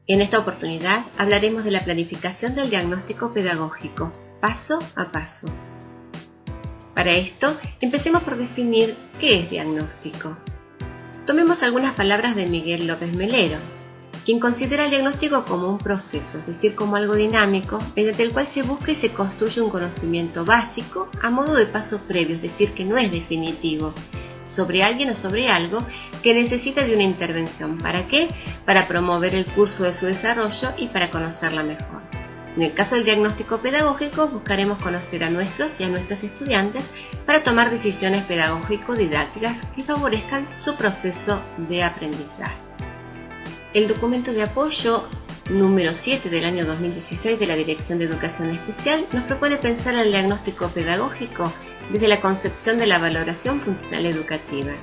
En esta oportunidad hablaremos de la planificación del diagnóstico pedagógico, paso a paso. Para esto, empecemos por definir qué es diagnóstico. Tomemos algunas palabras de Miguel López Melero, quien considera el diagnóstico como un proceso, es decir, como algo dinámico, mediante el cual se busca y se construye un conocimiento básico a modo de paso previo, es decir, que no es definitivo, sobre alguien o sobre algo que necesita de una intervención. ¿Para qué? Para promover el curso de su desarrollo y para conocerla mejor. En el caso del diagnóstico pedagógico, buscaremos conocer a nuestros y a nuestras estudiantes para tomar decisiones pedagógico-didácticas que favorezcan su proceso de aprendizaje. El documento de apoyo número 7 del año 2016 de la Dirección de Educación Especial nos propone pensar el diagnóstico pedagógico desde la concepción de la valoración funcional educativa,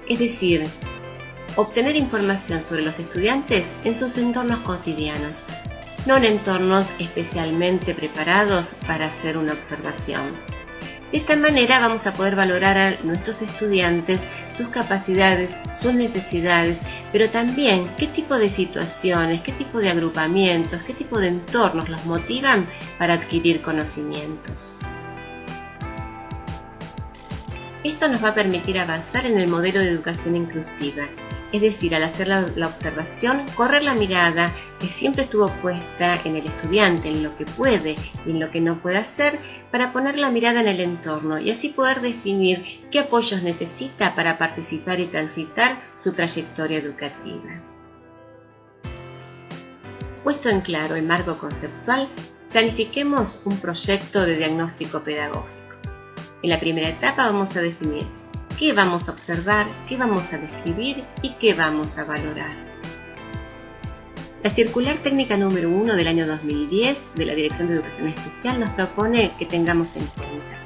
es decir, obtener información sobre los estudiantes en sus entornos cotidianos, no en entornos especialmente preparados para hacer una observación. De esta manera vamos a poder valorar a nuestros estudiantes, sus capacidades, sus necesidades, pero también qué tipo de situaciones, qué tipo de agrupamientos, qué tipo de entornos los motivan para adquirir conocimientos. Esto nos va a permitir avanzar en el modelo de educación inclusiva, es decir, al hacer la observación, correr la mirada que siempre estuvo puesta en el estudiante, en lo que puede y en lo que no puede hacer, para poner la mirada en el entorno y así poder definir qué apoyos necesita para participar y transitar su trayectoria educativa. Puesto en claro el marco conceptual, planifiquemos un proyecto de diagnóstico pedagógico. En la primera etapa vamos a definir qué vamos a observar, qué vamos a describir y qué vamos a valorar. La circular técnica número 1 del año 2010 de la Dirección de Educación Especial nos propone que tengamos en cuenta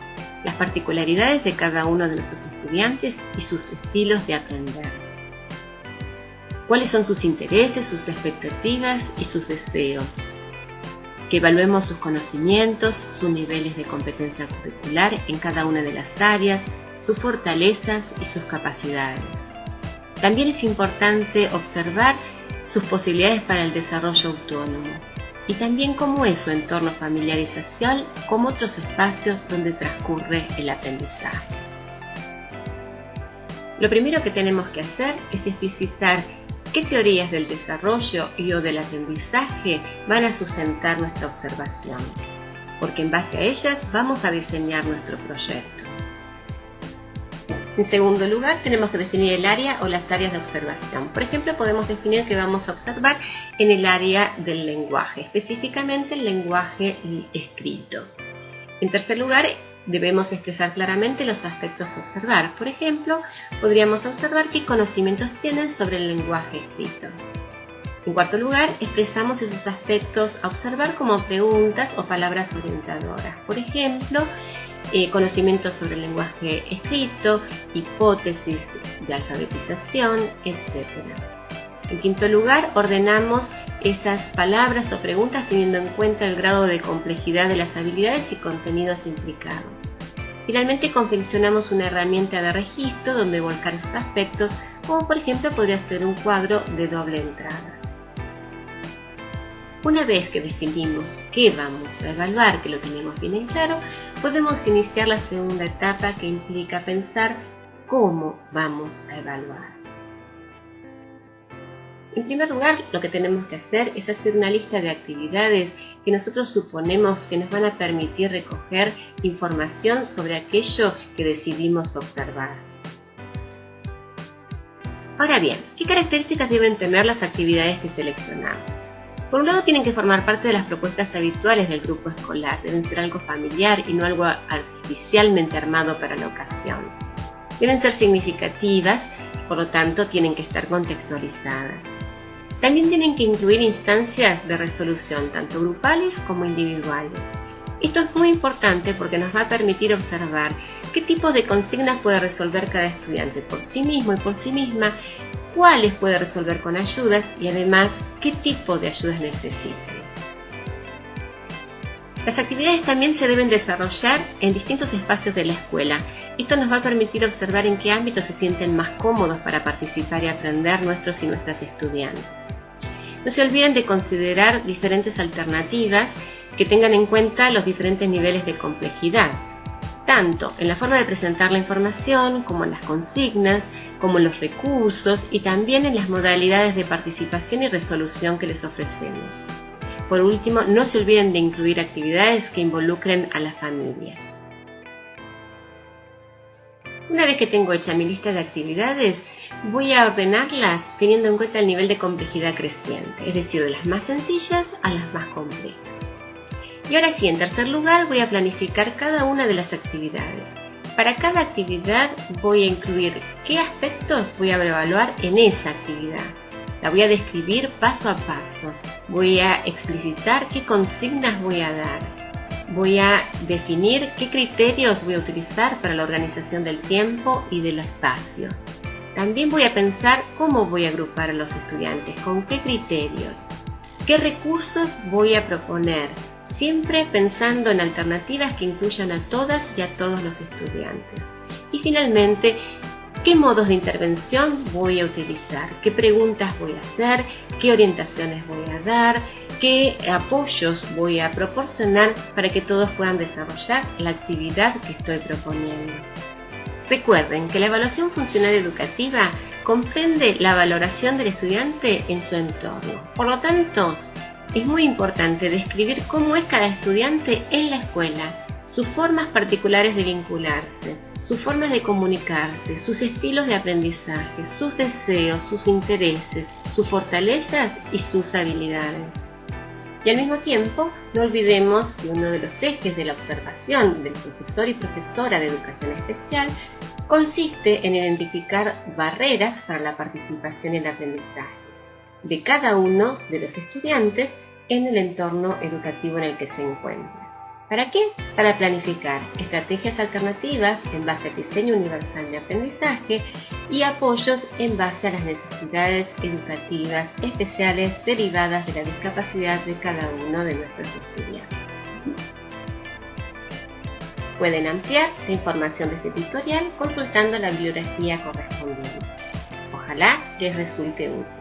las particularidades de cada uno de nuestros estudiantes y sus estilos de aprender. Cuáles son sus intereses, sus expectativas y sus deseos. Que evaluemos sus conocimientos, sus niveles de competencia curricular en cada una de las áreas, sus fortalezas y sus capacidades. También es importante observar sus posibilidades para el desarrollo autónomo y también cómo es su entorno familiar y social como otros espacios donde transcurre el aprendizaje. Lo primero que tenemos que hacer es explicitar qué teorías del desarrollo y o del aprendizaje van a sustentar nuestra observación, porque en base a ellas vamos a diseñar nuestro proyecto. En segundo lugar, tenemos que definir el área o las áreas de observación. Por ejemplo, podemos definir que vamos a observar en el área del lenguaje, específicamente el lenguaje escrito. En tercer lugar, debemos expresar claramente los aspectos a observar. Por ejemplo, podríamos observar qué conocimientos tienen sobre el lenguaje escrito. En cuarto lugar, expresamos esos aspectos a observar como preguntas o palabras orientadoras. Por ejemplo, conocimientos sobre el lenguaje escrito, hipótesis de alfabetización, etc. En quinto lugar, ordenamos esas palabras o preguntas teniendo en cuenta el grado de complejidad de las habilidades y contenidos implicados. Finalmente, confeccionamos una herramienta de registro donde volcar esos aspectos, como por ejemplo podría ser un cuadro de doble entrada. Una vez que definimos qué vamos a evaluar, que lo tenemos bien en claro, podemos iniciar la segunda etapa que implica pensar cómo vamos a evaluar. En primer lugar, lo que tenemos que hacer es hacer una lista de actividades que nosotros suponemos que nos van a permitir recoger información sobre aquello que decidimos observar. Ahora bien, ¿qué características deben tener las actividades que seleccionamos? Por un lado, tienen que formar parte de las propuestas habituales del grupo escolar, deben ser algo familiar y no algo artificialmente armado para la ocasión. Deben ser significativas, por lo tanto tienen que estar contextualizadas. También tienen que incluir instancias de resolución, tanto grupales como individuales. Esto es muy importante porque nos va a permitir observar qué tipo de consignas puede resolver cada estudiante por sí mismo y por sí misma, cuáles puede resolver con ayudas y además qué tipo de ayudas necesitan. Las actividades también se deben desarrollar en distintos espacios de la escuela. Esto nos va a permitir observar en qué ámbitos se sienten más cómodos para participar y aprender nuestros y nuestras estudiantes. No se olviden de considerar diferentes alternativas que tengan en cuenta los diferentes niveles de complejidad, tanto en la forma de presentar la información, como en las consignas, como en los recursos y también en las modalidades de participación y resolución que les ofrecemos. Por último, no se olviden de incluir actividades que involucren a las familias. Una vez que tengo hecha mi lista de actividades, voy a ordenarlas teniendo en cuenta el nivel de complejidad creciente, es decir, de las más sencillas a las más complejas. Y ahora sí, en tercer lugar, voy a planificar cada una de las actividades. Para cada actividad voy a incluir qué aspectos voy a evaluar en esa actividad. La voy a describir paso a paso. Voy a explicitar qué consignas voy a dar. Voy a definir qué criterios voy a utilizar para la organización del tiempo y del espacio. También voy a pensar cómo voy a agrupar a los estudiantes, con qué criterios, qué recursos voy a proponer, siempre pensando en alternativas que incluyan a todas y a todos los estudiantes. Y finalmente, ¿qué modos de intervención voy a utilizar? ¿Qué preguntas voy a hacer? ¿Qué orientaciones voy a dar? ¿Qué apoyos voy a proporcionar para que todos puedan desarrollar la actividad que estoy proponiendo? Recuerden que la evaluación funcional educativa comprende la valoración del estudiante en su entorno. Por lo tanto, es muy importante describir cómo es cada estudiante en la escuela, sus formas particulares de vincularse, sus formas de comunicarse, sus estilos de aprendizaje, sus deseos, sus intereses, sus fortalezas y sus habilidades. Y al mismo tiempo, no olvidemos que uno de los ejes de la observación del profesor y profesora de educación especial consiste en identificar barreras para la participación y el aprendizaje de cada uno de los estudiantes en el entorno educativo en el que se encuentra. ¿Para qué? Para planificar estrategias alternativas en base al diseño universal de aprendizaje y apoyos en base a las necesidades educativas especiales derivadas de la discapacidad de cada uno de nuestros estudiantes. Pueden ampliar la información de este tutorial consultando la bibliografía correspondiente. Ojalá les resulte útil.